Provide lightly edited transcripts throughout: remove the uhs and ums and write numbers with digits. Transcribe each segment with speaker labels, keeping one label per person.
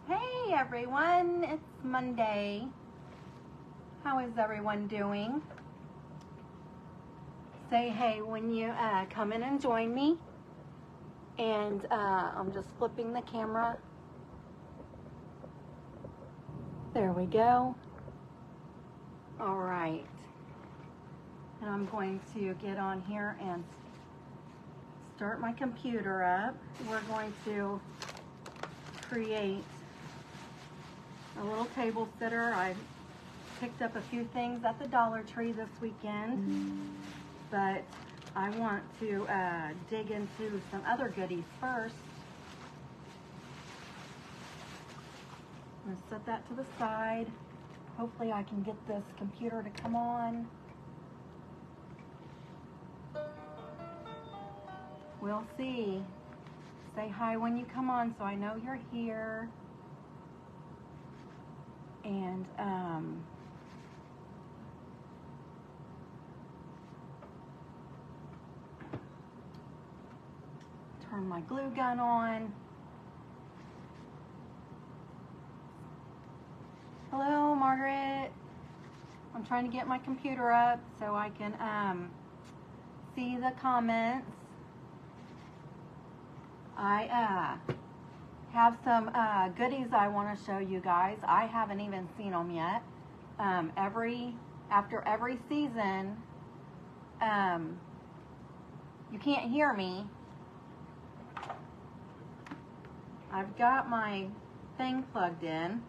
Speaker 1: Hey everyone, it's Monday. How is everyone doing? Say hey when you come in and join me. And I'm just flipping the camera. There we go. All right. And I'm going to get on here and start my computer up. We're going to create a little table sitter. I picked up a few things at the Dollar Tree this weekend, but I want to dig into some other goodies first. I'm going to set that to the side. Hopefully I can get this computer to come on. We'll see. Say hi when you come on so I know you're here. And turn my glue gun on. Hello, Margaret. I'm trying to get my computer up so I can see the comments. I have some goodies I want to show you guys. I haven't even seen them yet. After every season, you can't hear me. I've got my thing plugged in.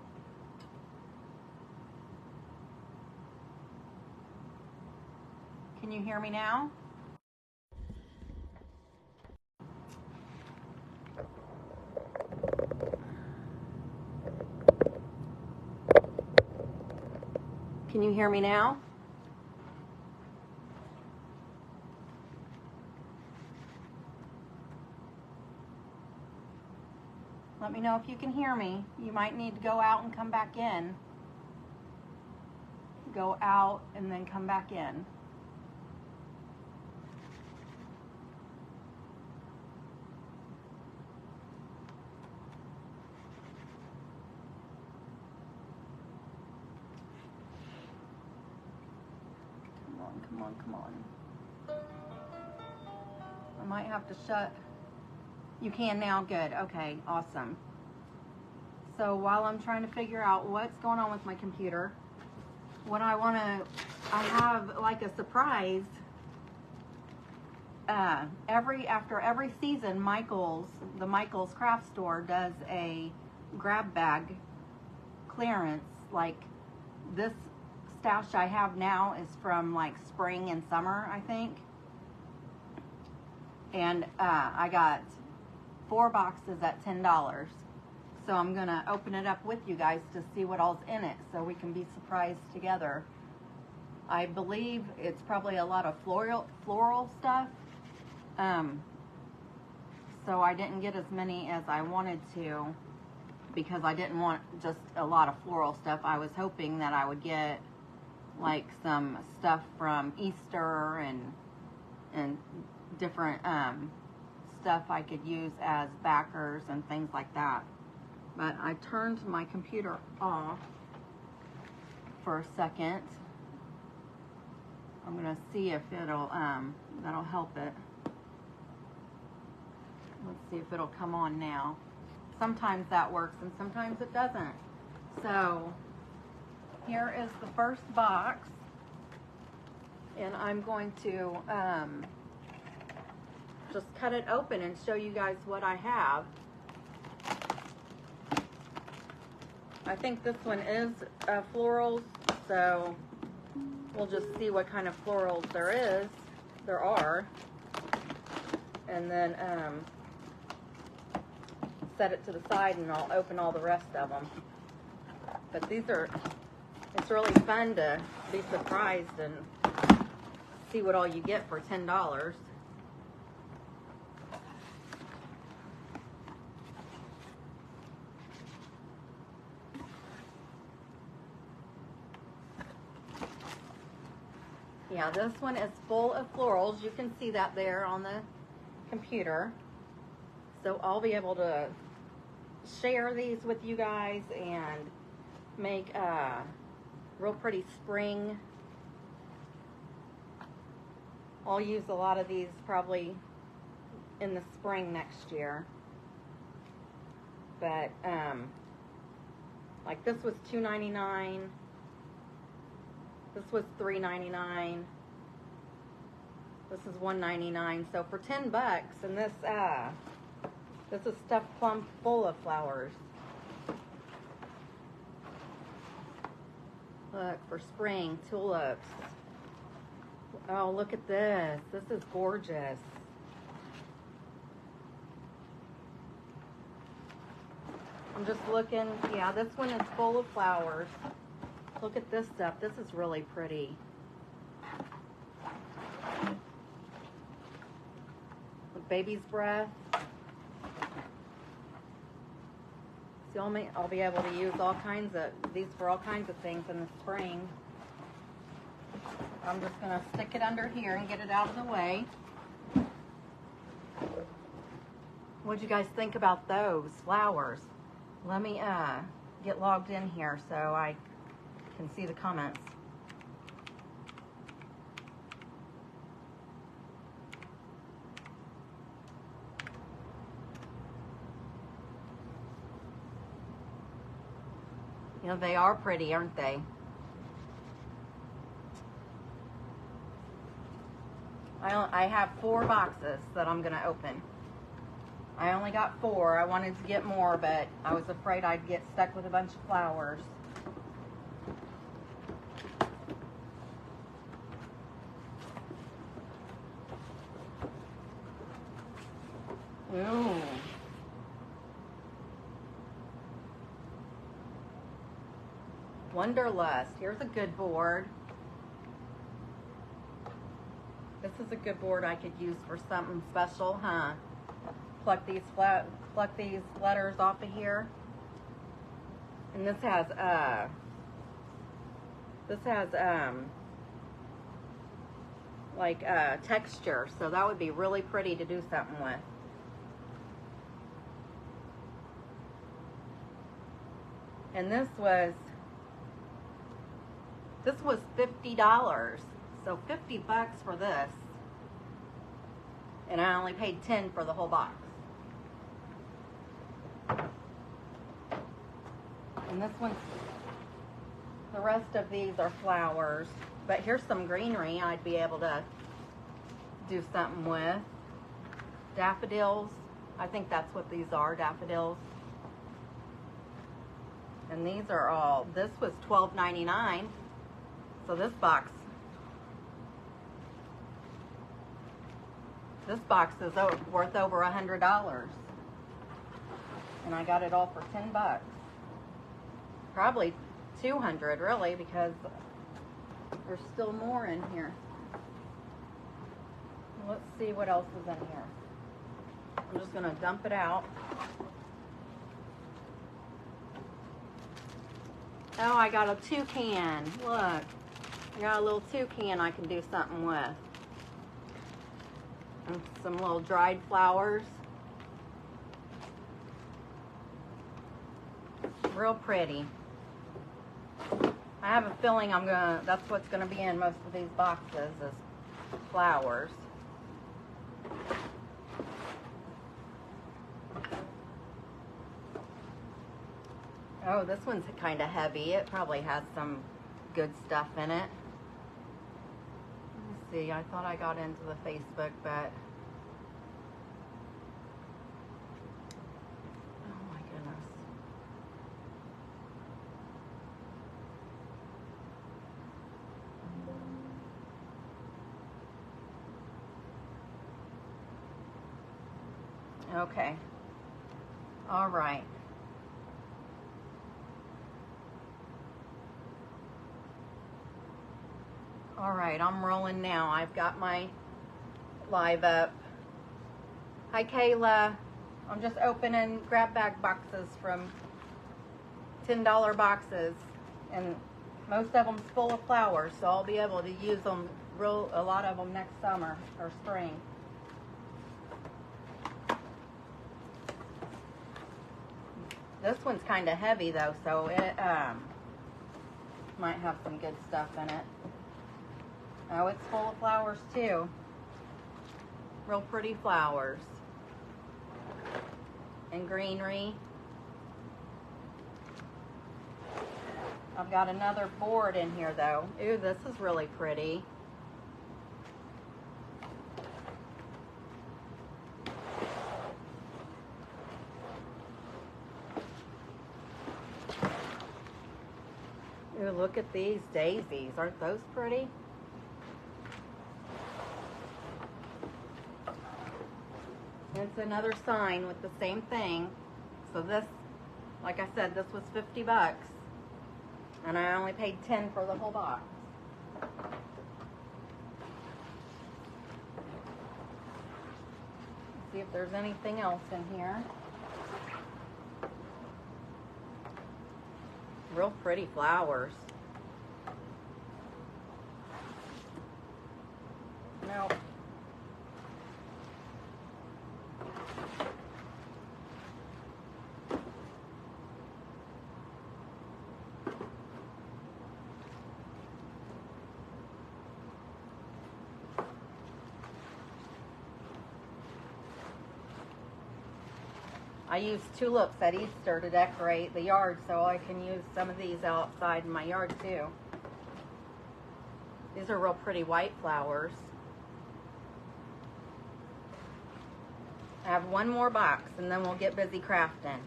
Speaker 1: Can you hear me now? Can you hear me now? Let me know if you can hear me. You might need to go out and come back in. Go out and then come back in. Come on. I might have to shut. You can now, good. Okay, awesome. So while I'm trying to figure out what's going on with my computer, I have like a surprise. After every season, the Michael's Craft Store does a grab bag clearance. Like this stash I have now is from like spring and summer, I think. And I got 4 boxes at $10. So I'm gonna open it up with you guys to see what all's in it so we can be surprised together. I believe it's probably a lot of floral stuff. So I didn't get as many as I wanted to because I didn't want just a lot of floral stuff. I was hoping that I would get like some stuff from Easter and different stuff I could use as backers and things like that. But I turned my computer off for a second. I'm gonna see if it'll that'll help it. Let's see if it'll come on now. Sometimes that works and sometimes it doesn't. So here is the first box, and I'm going to just cut it open and show you guys what I have. I think this one is florals, so we'll just see what kind of florals there are, and then set it to the side and I'll open all the rest of them. But it's really fun to be surprised and see what all you get for $10. Yeah, this one is full of florals. You can see that there on the computer. So I'll be able to share these with you guys and make a real pretty spring. I'll use a lot of these probably in the spring next year. But like this was $2.99. This was $3.99. This is $1.99. So for 10 bucks, and this is stuffed plum full of flowers. Look, for spring, tulips. Oh, look at this. This is gorgeous. I'm just looking. Yeah, this one is full of flowers. Look at this stuff. This is really pretty. With baby's breath. So I'll be able to use all kinds of these for all kinds of things in the spring. I'm just going to stick it under here and get it out of the way. What'd you guys think about those flowers? Let me get logged in here so I can see the comments. You know, they are pretty, aren't they? I have 4 boxes that I'm going to open. I only got 4. I wanted to get more, but I was afraid I'd get stuck with a bunch of flowers. Ooh. Wonderlust. Here's a good board. This is a good board I could use for something special, huh? Pluck these letters off of here. And this has like texture, so that would be really pretty to do something with. And this was $50. So 50 bucks for this. And I only paid 10 for the whole box. And this one's, the rest of these are flowers. But here's some greenery I'd be able to do something with. Daffodils. I think that's what these are, daffodils. And these are all, this was $12.99. So this box is worth over $100. And I got it all for 10 bucks. Probably 200 really, because there's still more in here. Let's see what else is in here. I'm just gonna dump it out. Oh, I got a toucan. Look, I got a little toucan I can do something with. And some little dried flowers. Real pretty. I have a feeling that's what's gonna be in most of these boxes is flowers. Oh, this one's kind of heavy. It probably has some good stuff in it. Let me see. I thought I got into the Facebook, but oh my goodness. Okay. All right. All right, I'm rolling now. I've got my live up. Hi, Kayla. I'm just opening grab bag boxes from $10 boxes, and most of them's full of flowers, so I'll be able to use them, a lot of them next summer or spring. This one's kind of heavy though, so it might have some good stuff in it. Oh, it's full of flowers too. Real pretty flowers. And greenery. I've got another board in here though. Ooh, this is really pretty. Ooh, look at these daisies. Aren't those pretty? It's another sign with the same thing. So this, like I said, this was 50 bucks. And I only paid 10 for the whole box. Let's see if there's anything else in here. Real pretty flowers. Nope. I use tulips at Easter to decorate the yard, so I can use some of these outside in my yard too. These are real pretty white flowers. I have one more box and then we'll get busy crafting.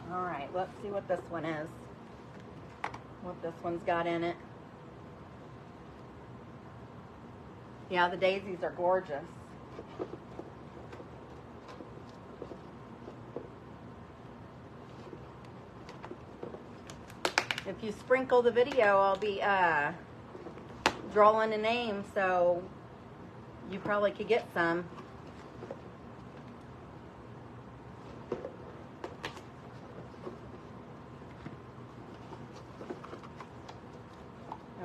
Speaker 1: All right, let's see what this one is. What this one's got in it. Yeah, the daisies are gorgeous. If you sprinkle the video, I'll be drawing a name, so you probably could get some.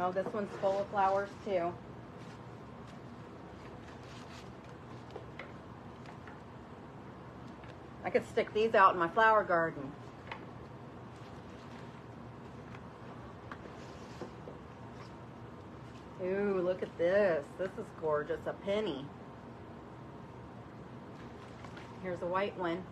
Speaker 1: Oh, this one's full of flowers too. I could stick these out in my flower garden. Ooh, look at this. This is gorgeous. A penny. Here's a white one.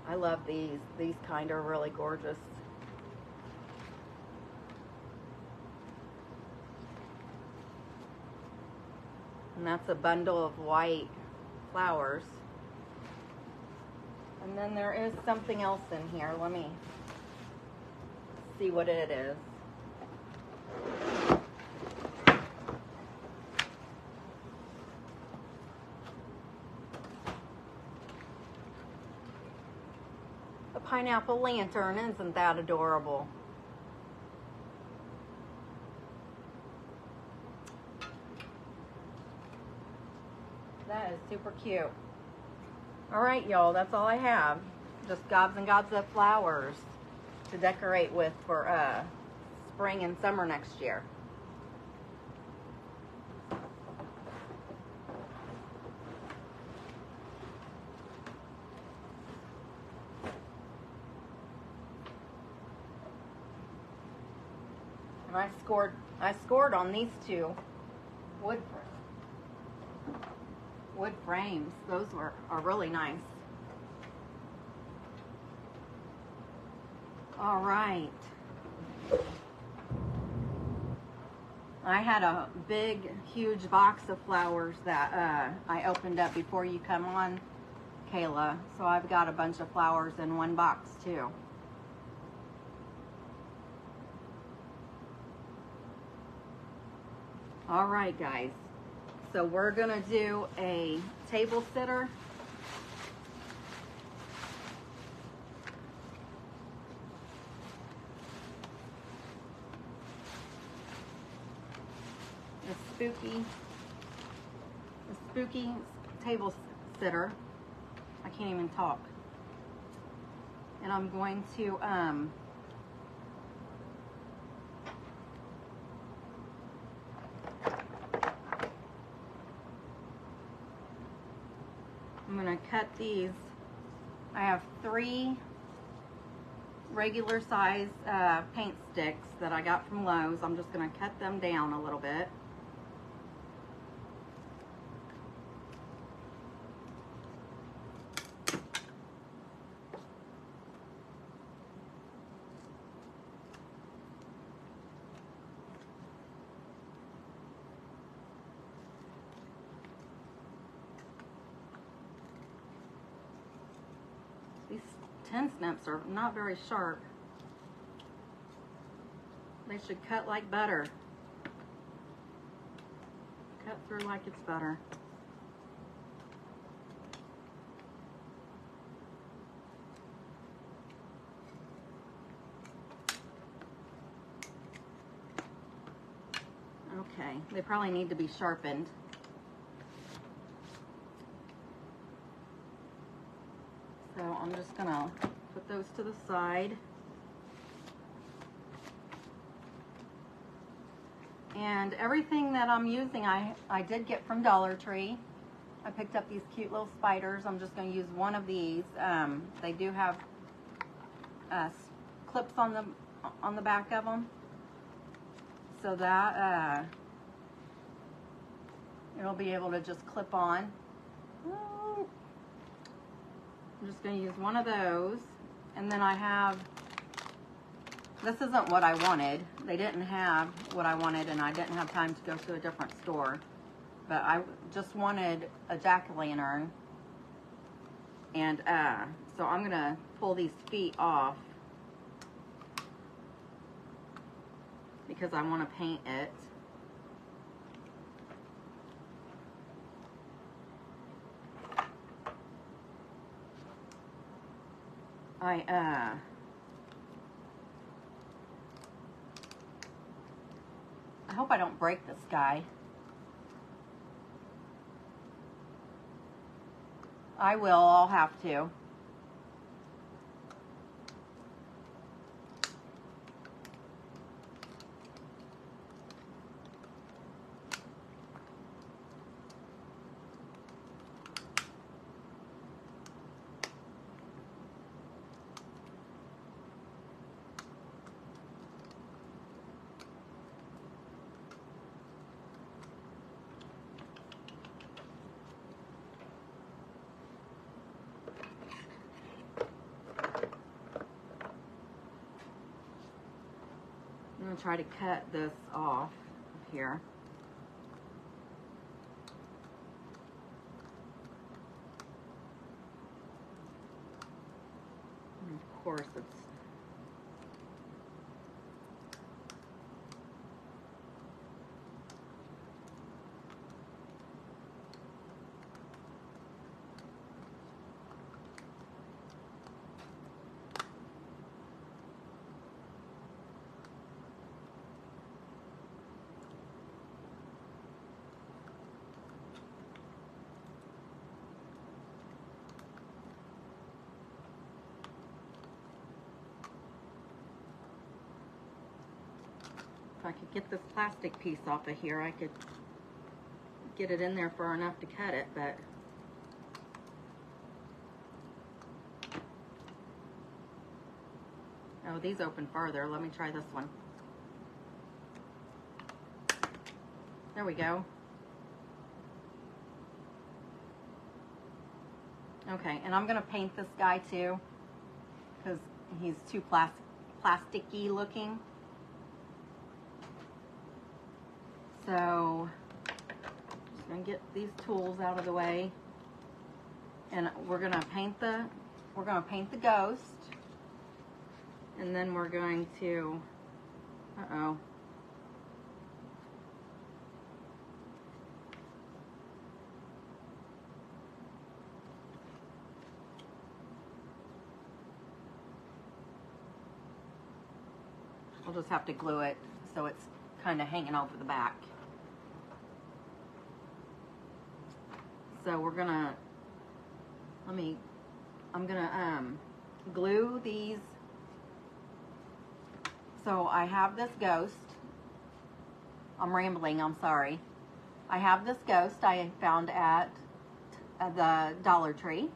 Speaker 1: I love these. These kind are really gorgeous. And that's a bundle of white flowers. And then there is something else in here. Let me see what it is. A pineapple lantern. Isn't that adorable? That is super cute. All right, y'all, that's all I have. Just gobs and gobs of flowers to decorate with for spring and summer next year. And I scored on these two wood frames. Those are really nice. All right. I had a big, huge box of flowers that I opened up before you come on, Kayla. So I've got a bunch of flowers in one box too. All right, guys. So we're gonna do a table sitter spooky table sitter. I can't even talk. And I'm going to I'm going to cut these. I have 3 regular size paint sticks that I got from Lowe's. I'm just going to cut them down a little bit. These tin snips are not very sharp. They should cut like butter. Cut through like it's butter. Okay, they probably need to be sharpened. So I'm just gonna put those to the side. And everything that I'm using, I did get from Dollar Tree. I picked up these cute little spiders. I'm just gonna use one of these. They do have clips on the back of them, so that it'll be able to just clip on. I'm just going to use one of those, and then I have, this isn't what I wanted. They didn't have what I wanted, and I didn't have time to go to a different store, but I just wanted a jack-o'-lantern, and so I'm going to pull these feet off because I want to paint it. I hope I don't break this guy. I will, I'll have to. I'm going to try to cut this off here. And of course, it's if I could get this plastic piece off of here, I could get it in there far enough to cut it, but oh, these open farther. Let me try this one. There we go. Okay, and I'm gonna paint this guy too, because he's too plasticky looking. So, just gonna get these tools out of the way, and we're gonna paint the ghost, and then we're going to, uh-oh. I'll just have to glue it so it's kind of hanging over the back. So we're gonna, I'm gonna glue these. So I have this ghost. I'm rambling, I'm sorry. I have this ghost I found at the Dollar Tree.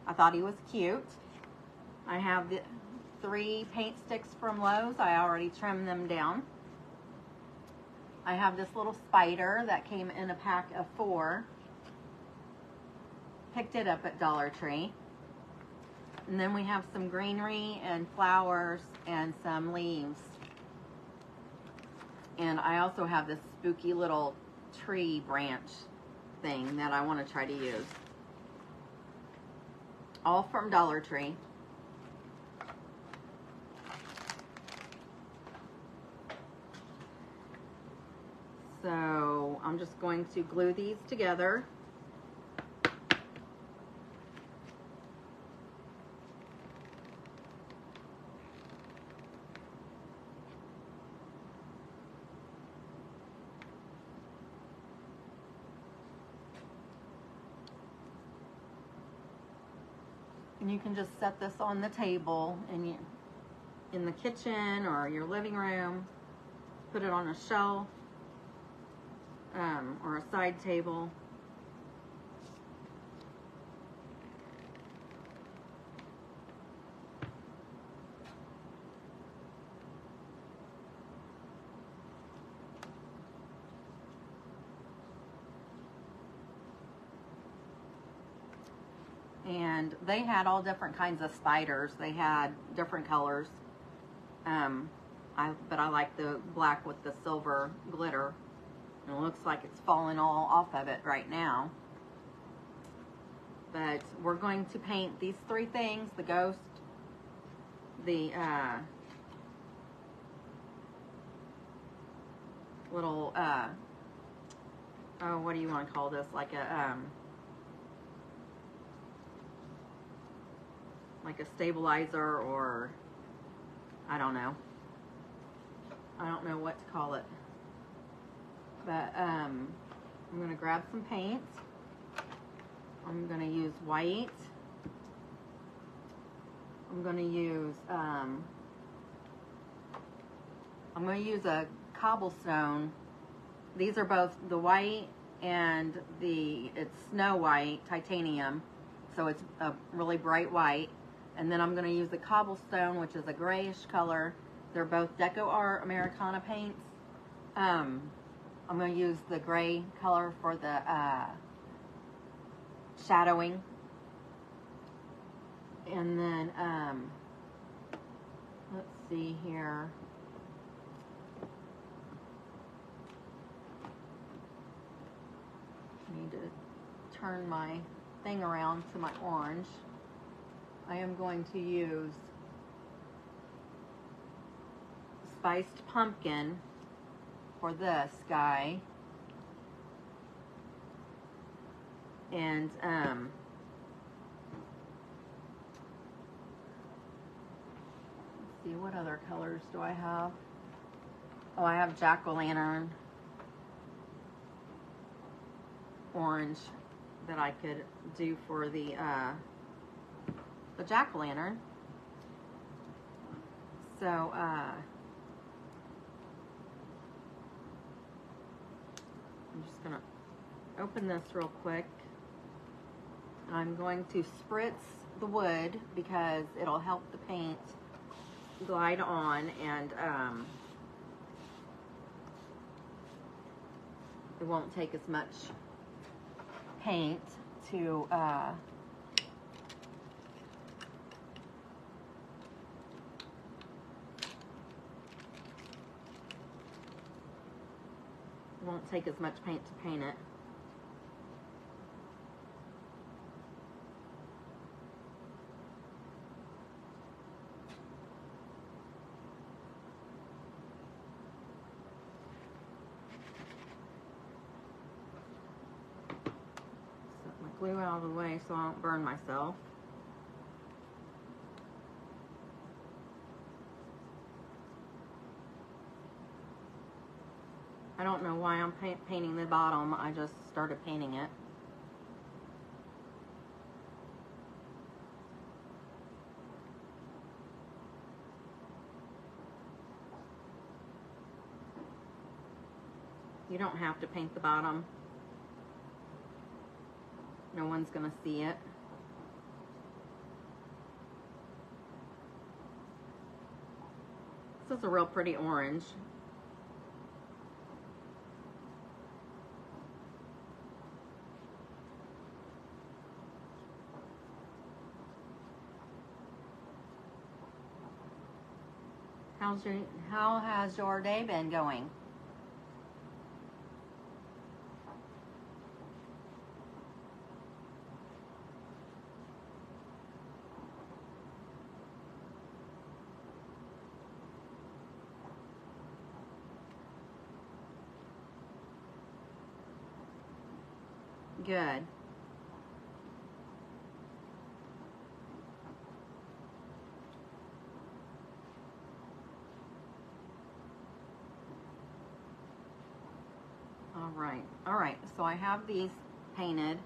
Speaker 1: I thought he was cute. I have the 3 paint sticks from Lowe's. I already trimmed them down. I have this little spider that came in a pack of 4. Picked it up at Dollar Tree. And then we have some greenery and flowers and some leaves. And I also have this spooky little tree branch thing that I want to try to use. All from Dollar Tree. So I'm just going to glue these together. And you can just set this on the table in the kitchen or your living room. Put it on a shelf or a side table. And they had all different kinds of spiders. They had different colors. But I like the black with the silver glitter. And it looks like it's falling all off of it right now. But we're going to paint these 3 things: the ghost, the little, oh, what do you want to call this? Like a stabilizer, or I don't know. I don't know what to call it. But I'm going to grab some paint. I'm going to use white. I'm going to use a cobblestone. These are both the white and it's Snow White titanium, so it's a really bright white. And then I'm going to use the cobblestone, which is a grayish color. They're both Deco Art Americana paints. I'm going to use the gray color for the shadowing. And then, let's see here. I need to turn my thing around to my orange. I am going to use Spiced Pumpkin for this guy. And let's see, what other colors do I have? Oh, I have Jack-o'-lantern orange that I could do for the jack-o'-lantern. So I'm just gonna open this real quick. I'm going to spritz the wood because it'll help the paint glide on, and it won't take as much paint to won't take as much paint to paint it. Set my glue out of the way so I don't burn myself. I don't know why I'm painting the bottom. I just started painting it.
Speaker 2: You don't have to paint the bottom. No one's gonna see it. This is a real pretty orange.
Speaker 1: How has your day been going? Good. All right, so I have these painted.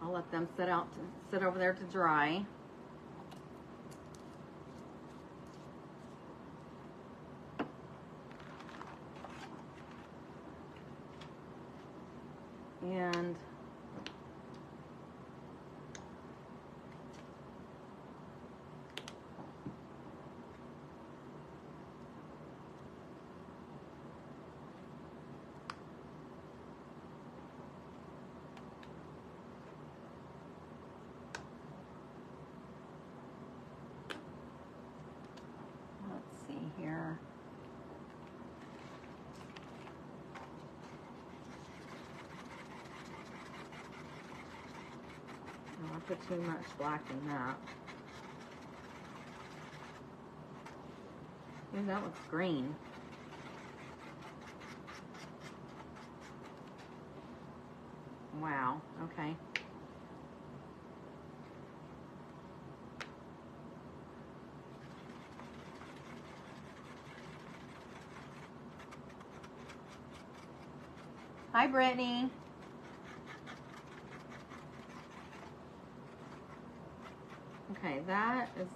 Speaker 1: I'll let them sit over there to dry. And let's see here. Oh, I put too much black in that. Ooh, that looks green. Wow, okay. Hi, Brittany. Okay, that is,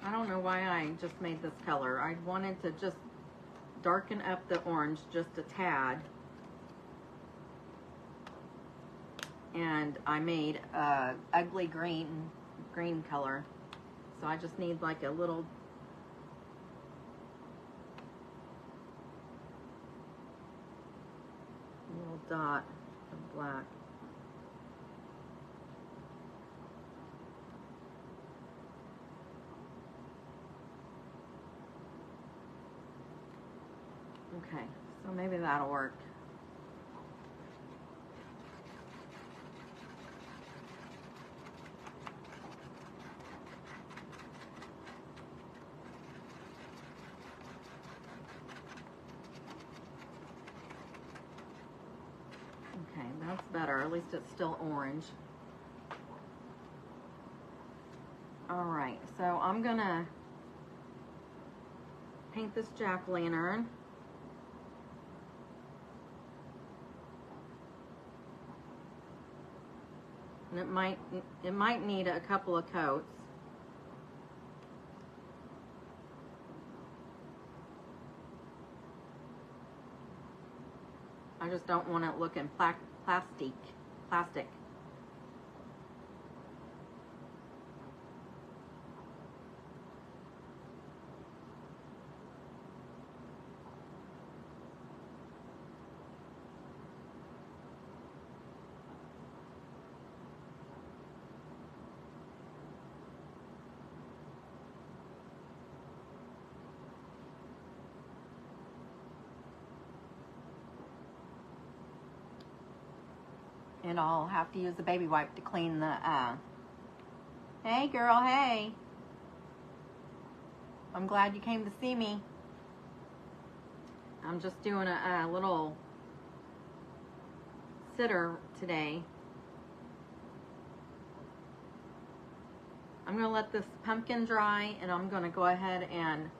Speaker 1: I don't know why I just made this color. I wanted to just darken up the orange just a tad. And I made a ugly green color. So I just need like a little dot of black. Okay, so maybe that'll work. Okay, that's better. At least it's still orange. All right, so I'm gonna paint this jack-o'-lantern. And it might need a couple of coats. I just don't want it looking plastic. And I'll have to use a baby wipe to clean the, hey girl, hey. I'm glad you came to see me. I'm just doing a little sitter today. I'm gonna let this pumpkin dry and I'm gonna go ahead and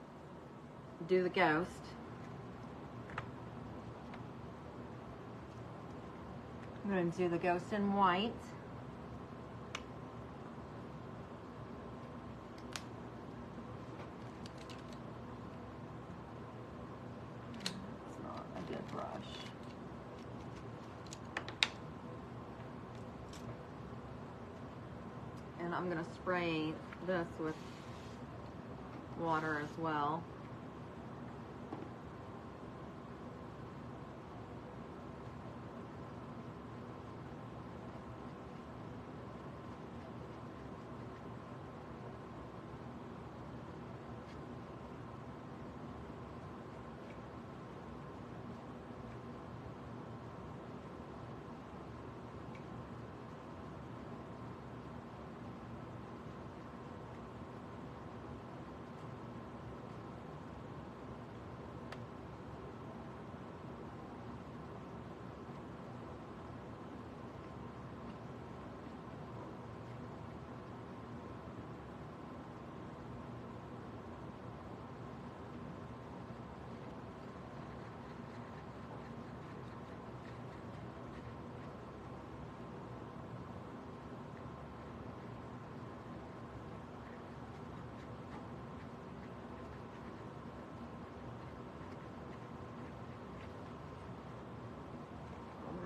Speaker 1: do the ghost. I'm going to do the ghost in white.
Speaker 2: And I'm gonna spray this with water as well.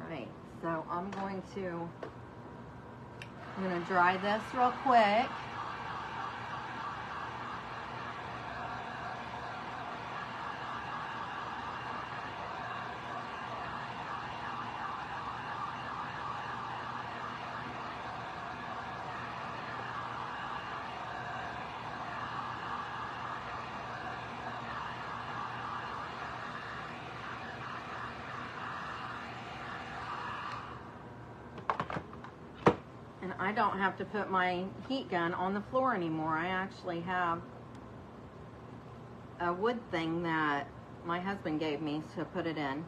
Speaker 2: Alright, so I'm going to dry this real quick. And I don't have to put my heat gun on the floor anymore. I actually have a wood thing that my husband gave me to put it in.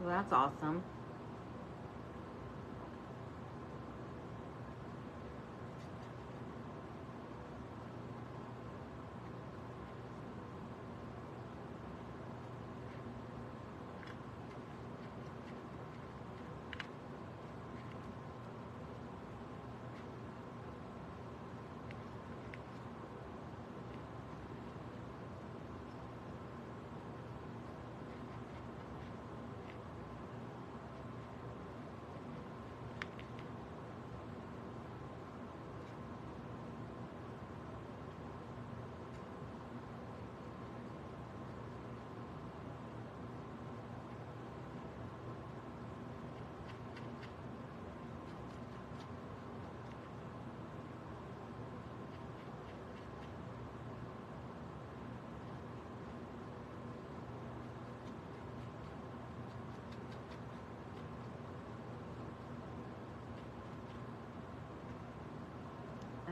Speaker 2: So that's awesome.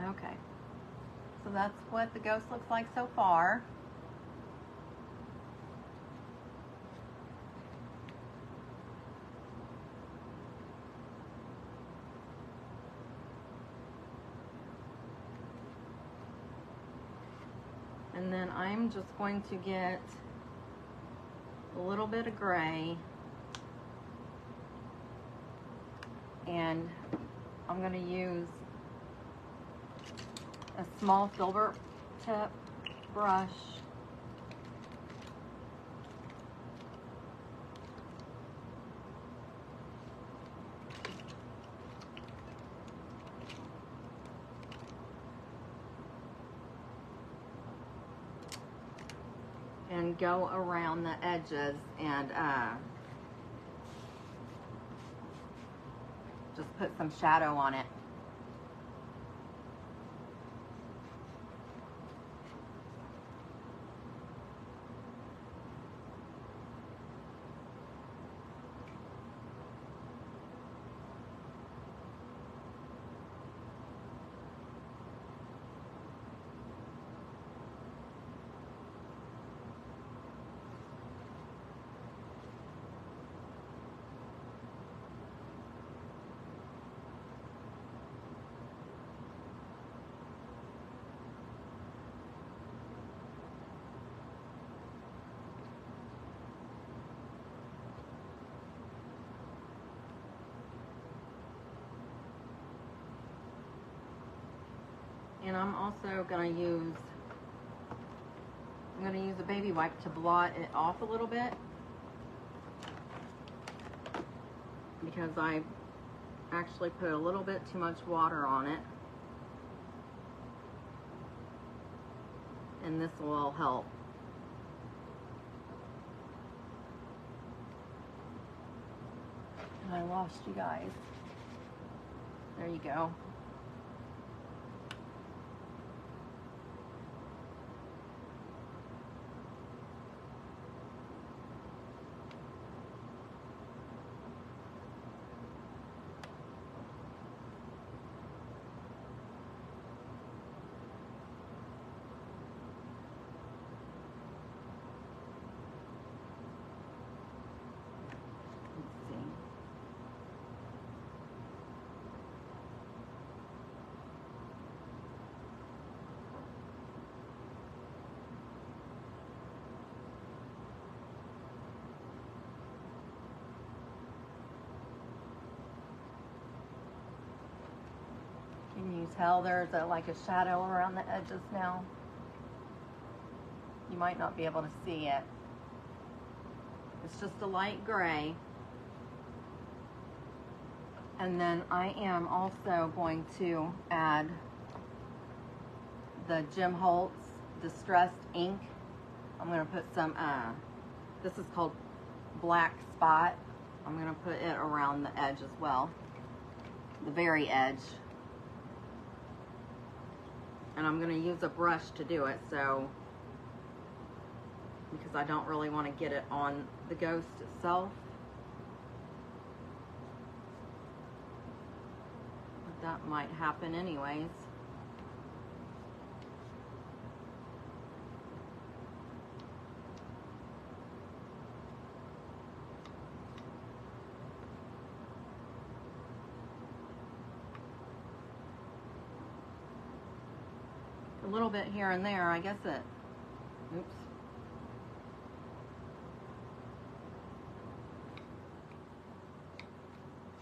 Speaker 2: Okay, so that's what the ghost looks like so far. And then I'm just going to get a little bit of gray, and I'm going to use a small filbert tip brush and go around the edges and just put some shadow on it. And I'm also going to use a baby wipe to blot it off a little bit. because I actually put a little bit too much water on it. And this will help.
Speaker 1: And I lost you guys.
Speaker 2: There you go. Can you tell there's like a shadow around the edges now? You might not be able to see it. It's just a light gray. And then I am also going to add the Jim Holtz Distressed Ink. I'm going to put some, this is called Black Spot. I'm going to put it around the edge as well, the very edge. And I'm going to use a brush to do it, so, because I don't really want to get it on the ghost itself. But that might happen anyways. A little bit here and there, I guess it, oops.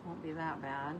Speaker 2: Won't be that bad.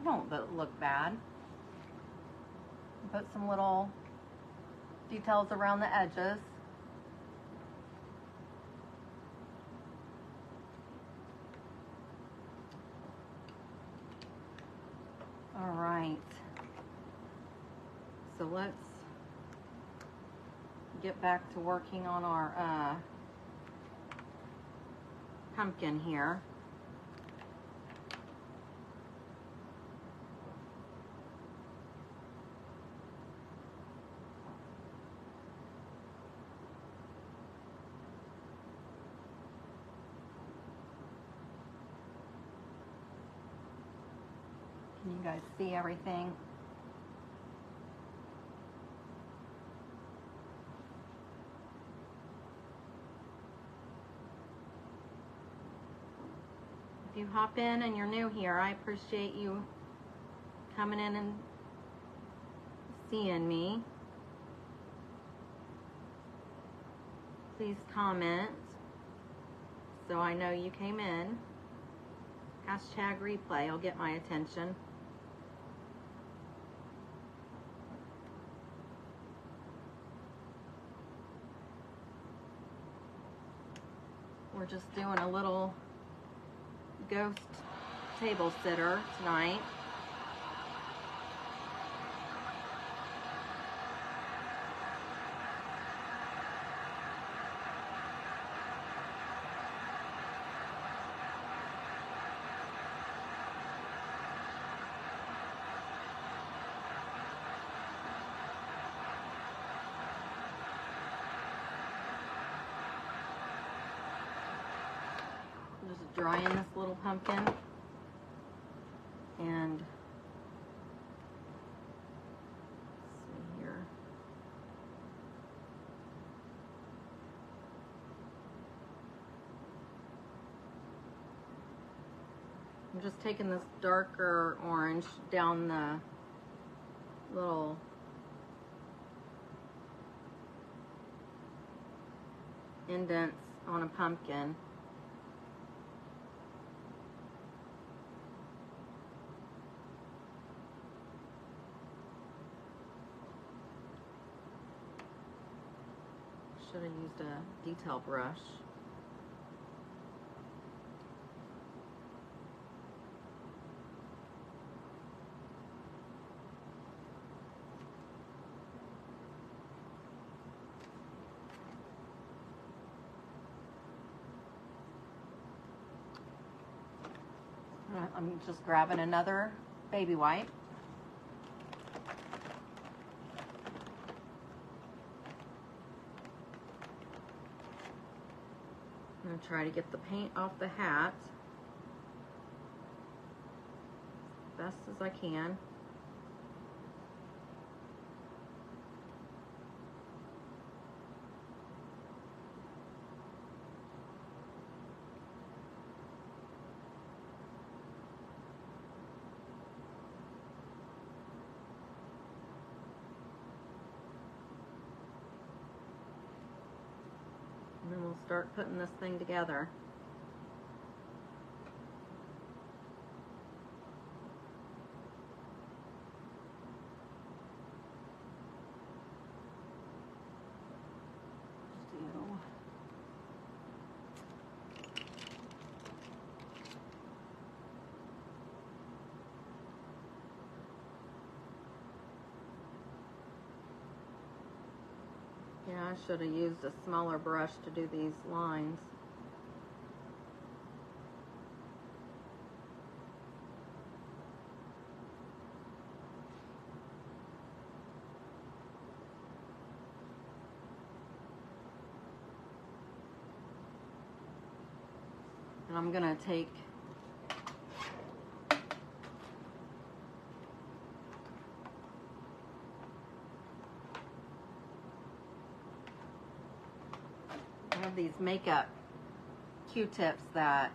Speaker 2: Don't look bad. Put some little details around the edges. All right. So let's get back to working on our pumpkin here. Can you guys see everything? If you hop in and you're new here, I appreciate you coming in and seeing me. Please comment so I know you came in. Hashtag replay will get my attention. We're just doing a little ghost table sitter tonight. drying this little pumpkin. And let's see here. I'm just taking this darker orange down the little indents on a pumpkin. Should have used a detail brush. I'm just grabbing another baby wipe. I'm going to try to get the paint off the hat as best as I can. And then we'll start putting this thing together. Yeah, I should have used a smaller brush to do these lines. And I'm gonna take I have these makeup Q-tips that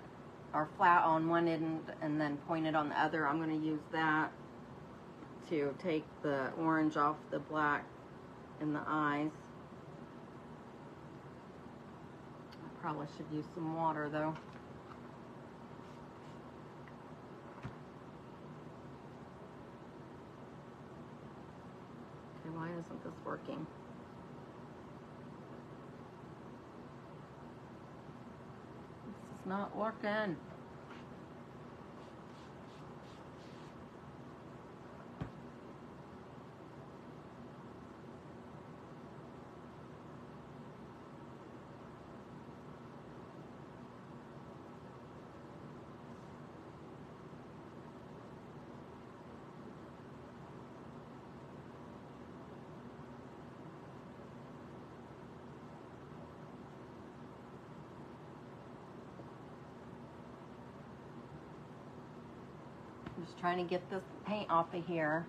Speaker 2: are flat on one end and then pointed on the other. I'm going to use that to take the orange off the black in the eyes. I probably should use some water though. Okay, why isn't this working? It's not working. I'm just trying to get this paint off of here.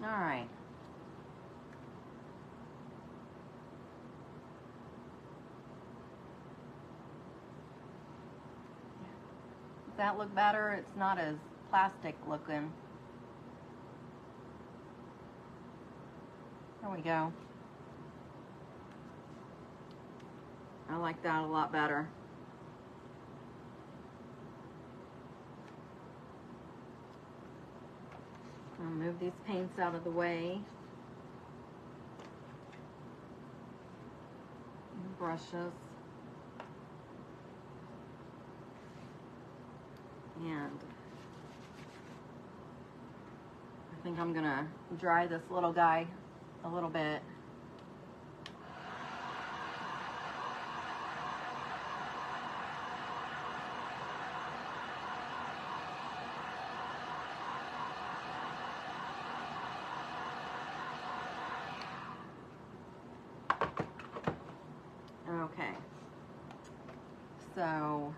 Speaker 2: All right. Does that look better? It's not as plastic looking. There we go. I like that a lot better. I'll move these paints out of the way. And brushes. And I think I'm gonna dry this little guy a little bit. Okay, so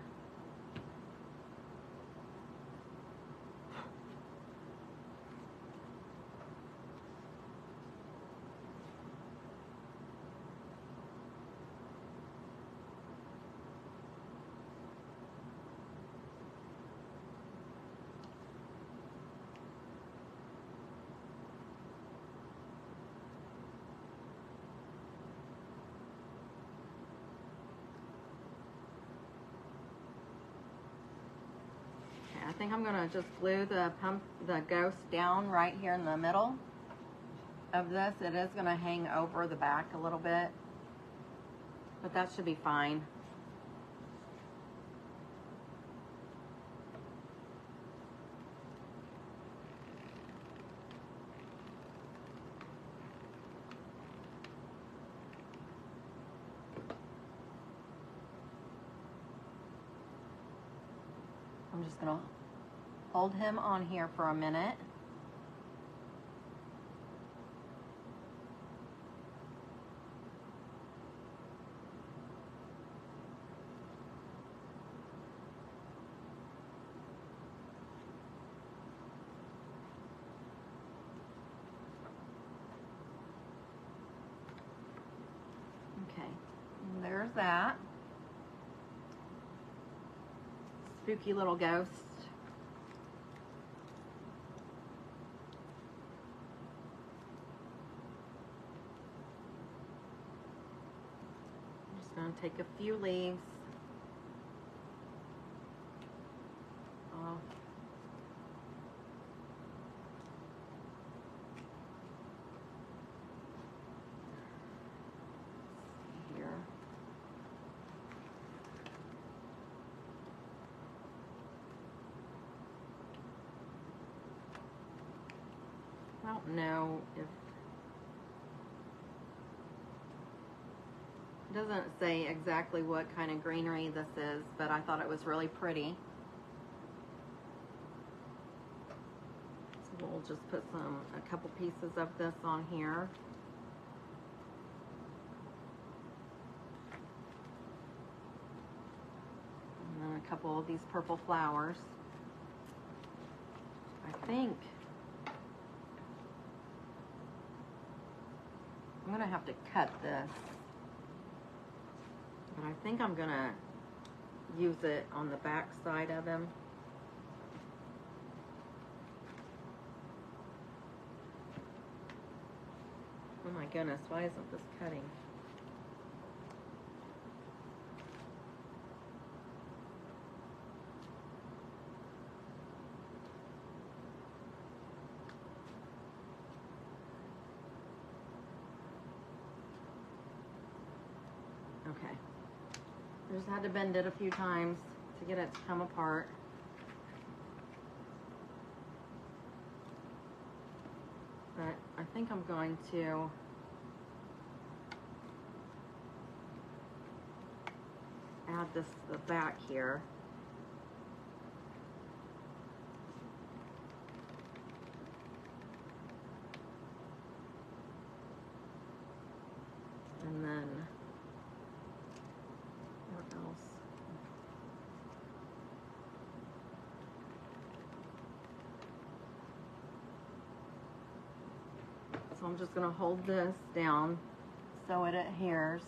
Speaker 2: I think I'm gonna just glue the ghost down right here in the middle of this. It is gonna hang over the back a little bit, but that should be fine. I'm just gonna hold him on here for a minute. Okay, and there's that. Spooky little ghost. I'm just going to take a few leaves off. Here. I don't know if it doesn't say exactly what kind of greenery this is, but I thought it was really pretty. So we'll just put a couple pieces of this on here. And then a couple of these purple flowers. I think I'm gonna have to cut this, but I think I'm gonna use it on the back side of him. Oh my goodness, why isn't this cutting? Okay. I just had to bend it a few times to get it to come apart. But I think I'm going to add the back here. And then what else? So I'm just going to hold this down so it adheres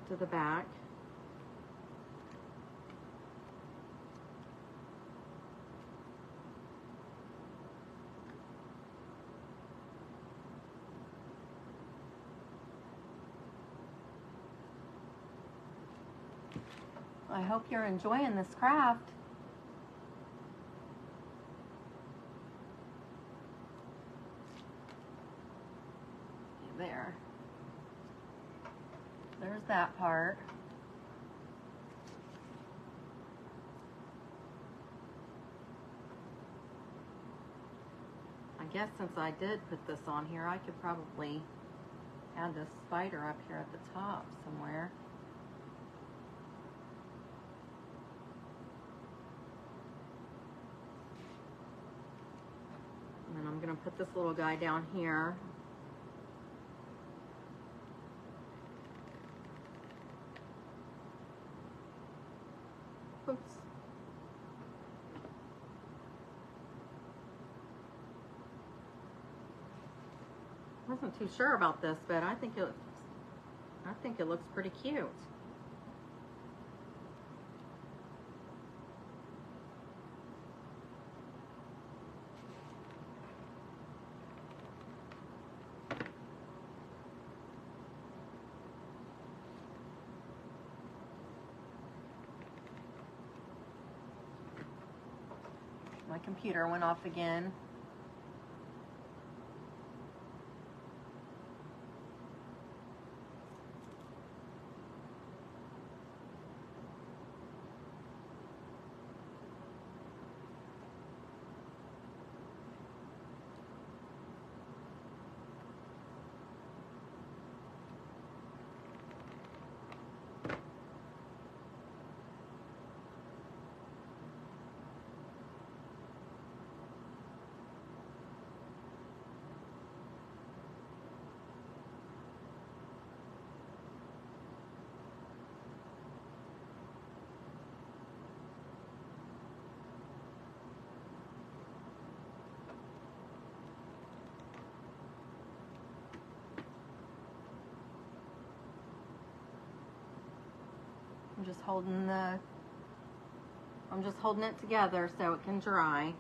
Speaker 2: to the back. I hope you're enjoying this craft. that part. I guess since I did put this on here, I could probably add this spider up here at the top somewhere. And then I'm going to put this little guy down here. Oops. Wasn't too sure about this, but I think it looks pretty cute. My computer went off again. I'm just holding it together so it can dry.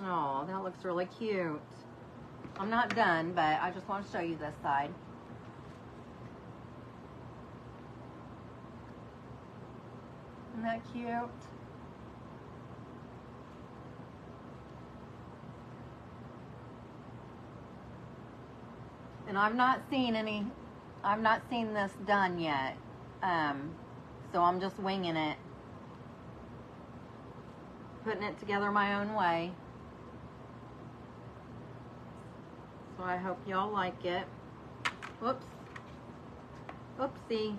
Speaker 2: Oh, that looks really cute. I'm not done, but I just want to show you this side. Isn't that cute? And I've not seen this done yet. So I'm just winging it. Putting it together my own way. So I hope y'all like it. Whoops. Oopsie.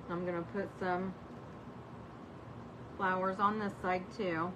Speaker 2: I'm gonna put some flowers on this side too.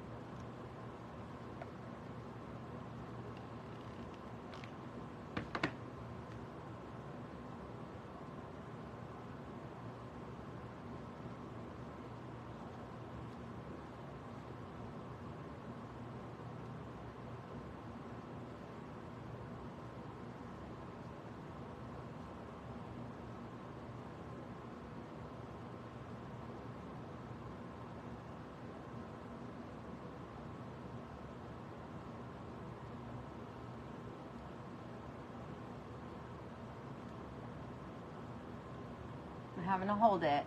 Speaker 2: I'm having to hold it.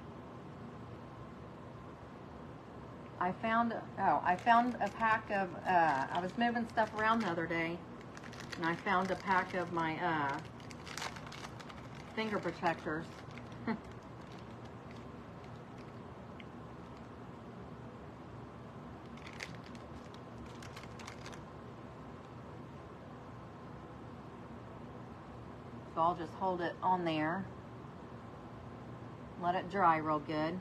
Speaker 2: I found a pack of, I was moving stuff around the other day, and I found a pack of my finger protectors. So I'll just hold it on there. Let it dry real good.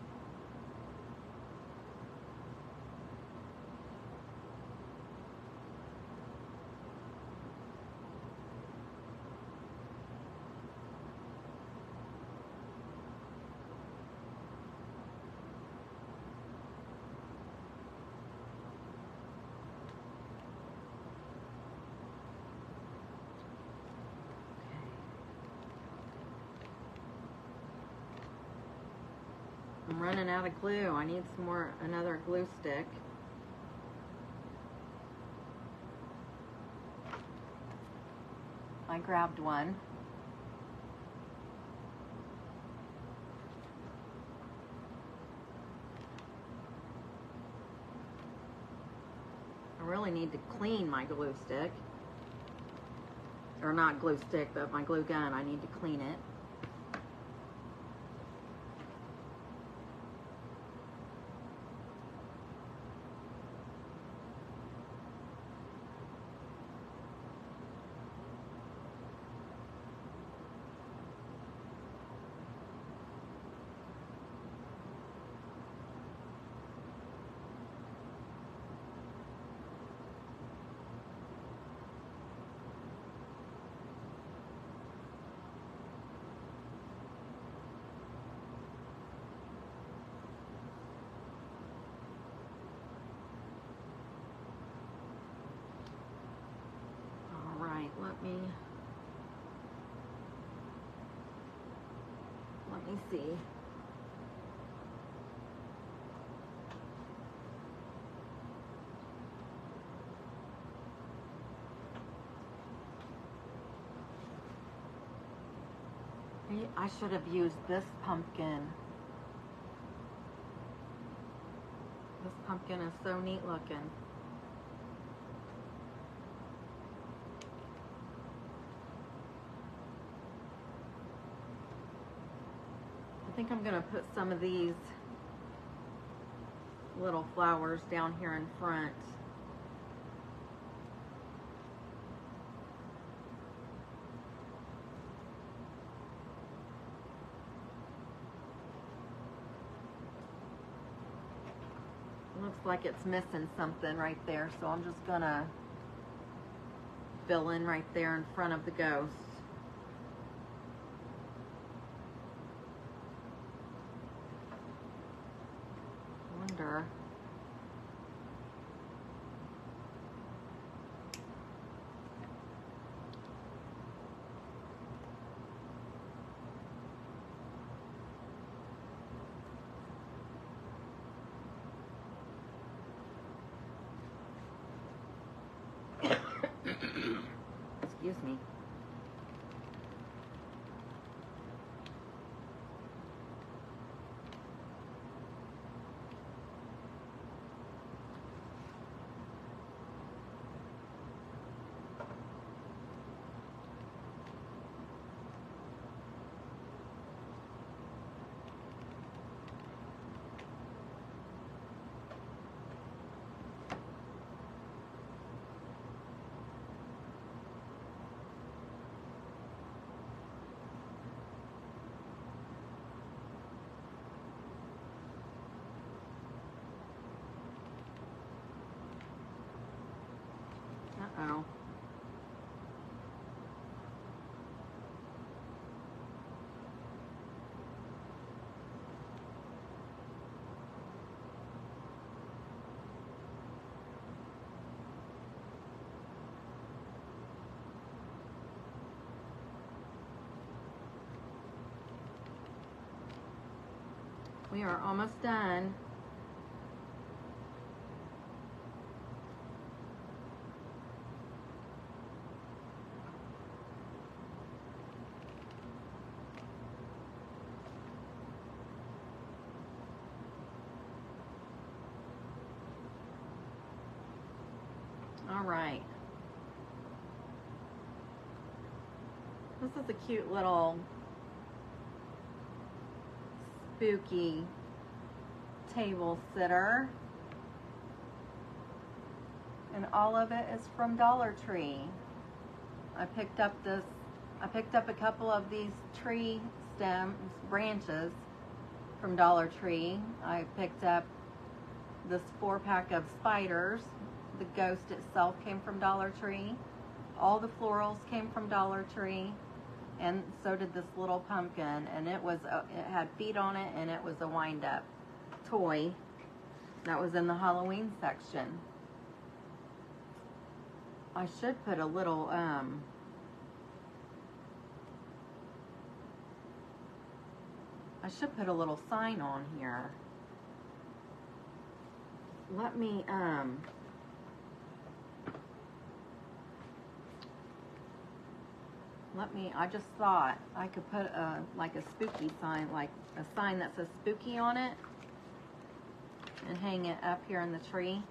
Speaker 2: I'm running out of glue. I need some more, another glue stick. I grabbed one. I really need to clean my glue stick. Or not glue stick, but my glue gun. I need to clean it. Let me see. I should have used this pumpkin. This pumpkin is so neat looking. I think I'm going to put some of these little flowers down here in front. Looks like it's missing something right there, so I'm just going to fill in right there in front of the ghost. Wonder. Excuse me. Uh-oh. We are almost done. All right. This is a cute little spooky table sitter. And all of it is from Dollar Tree. I picked up a couple of these tree stems, branches from Dollar Tree. I picked up this 4-pack of spiders. The ghost itself came from Dollar Tree. All the florals came from Dollar Tree. And so did this little pumpkin, and it had feet on it, and it was a wind-up toy that was in the Halloween section. I should put a little I should put a little sign on here. Let me, I just thought I could put like a spooky sign, like a sign that says spooky on it, and hang it up here in the tree.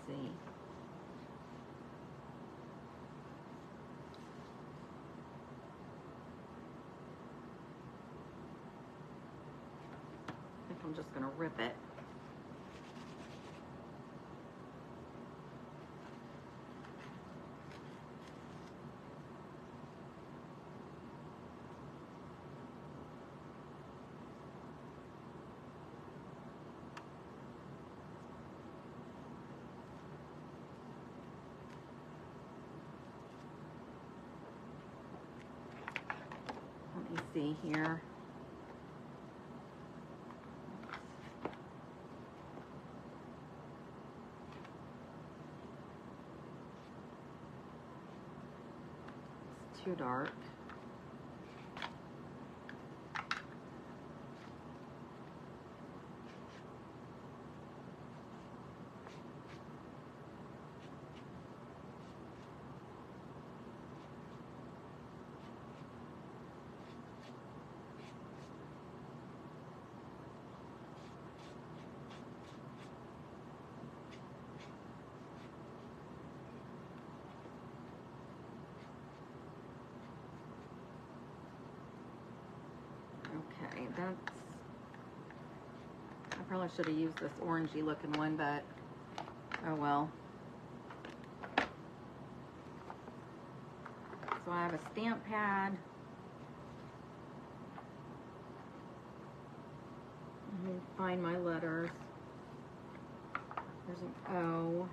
Speaker 2: Let's see. I think I'm just gonna rip it. Let me see here. It's too dark. Okay, I probably should have used this orangey looking one, but oh well. So I have a stamp pad. Let me find my letters. There's an O.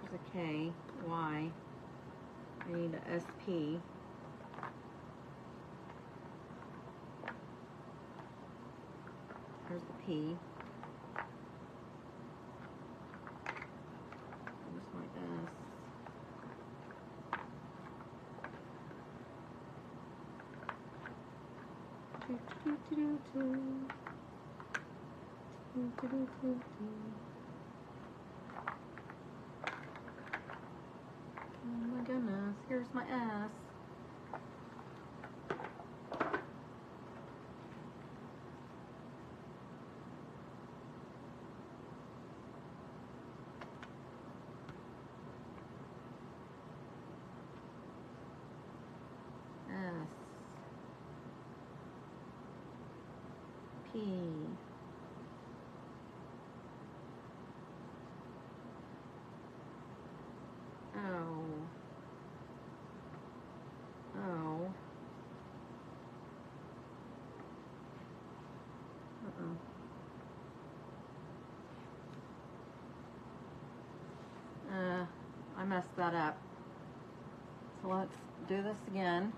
Speaker 2: There's a K, Y. I need a SP. There's the P. There's my S. Oh my goodness, here's my S. S. P. O. O. I messed that up. So let's do this again.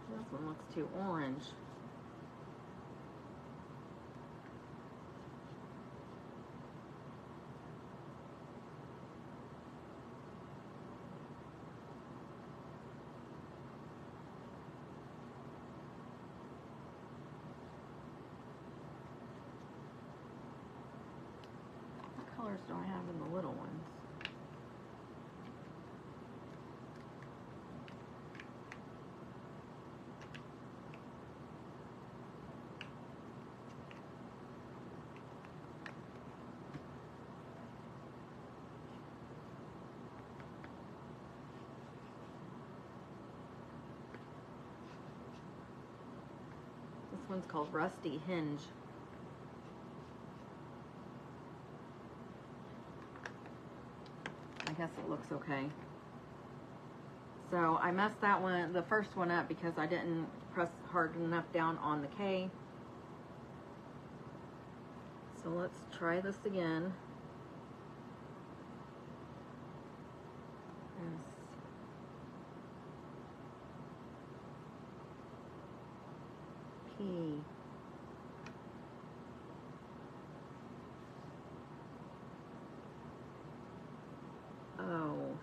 Speaker 2: This one looks too orange. What colors do I have in the little ones? This one's called Rusty Hinge. I guess it looks okay. So I messed that one, the first one up, because I didn't press hard enough down on the K. So let's try this again. P. O.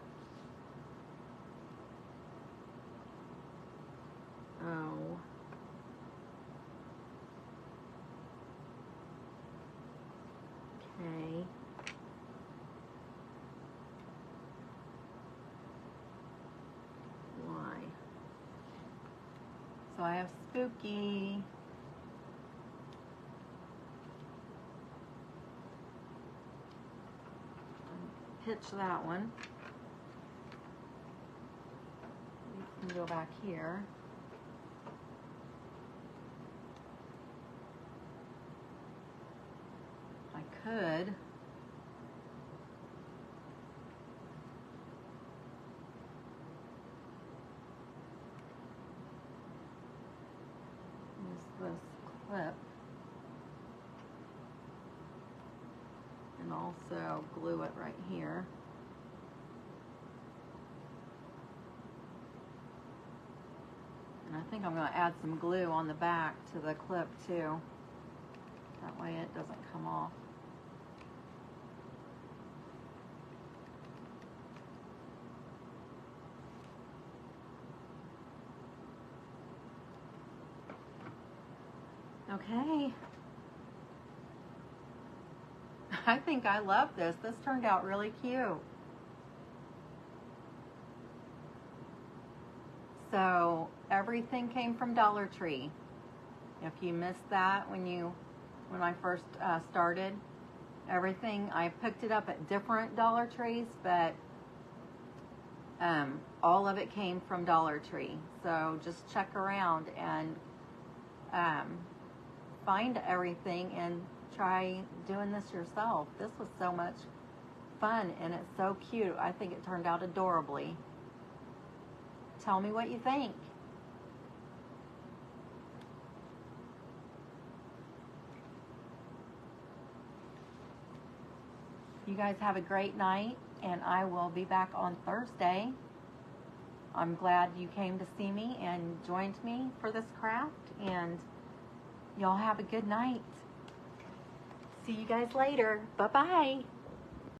Speaker 2: O. K. Y. So I have Spooky. Pitch that one. We can go back here. I could use this clip and also glue it right here. And I think I'm going to add some glue on the back to the clip too. That way it doesn't come off. Okay. I think I love this. This turned out really cute. So everything came from Dollar Tree. If you missed that when I first started, everything, I picked it up at different Dollar Trees, but all of it came from Dollar Tree. So just check around and find everything and try doing this yourself. This was so much fun and it's so cute. I think it turned out adorably. Tell me what you think. You guys have a great night, and I will be back on Thursday. I'm glad you came to see me and joined me for this craft, and y'all have a good night. See you guys later. Bye-bye.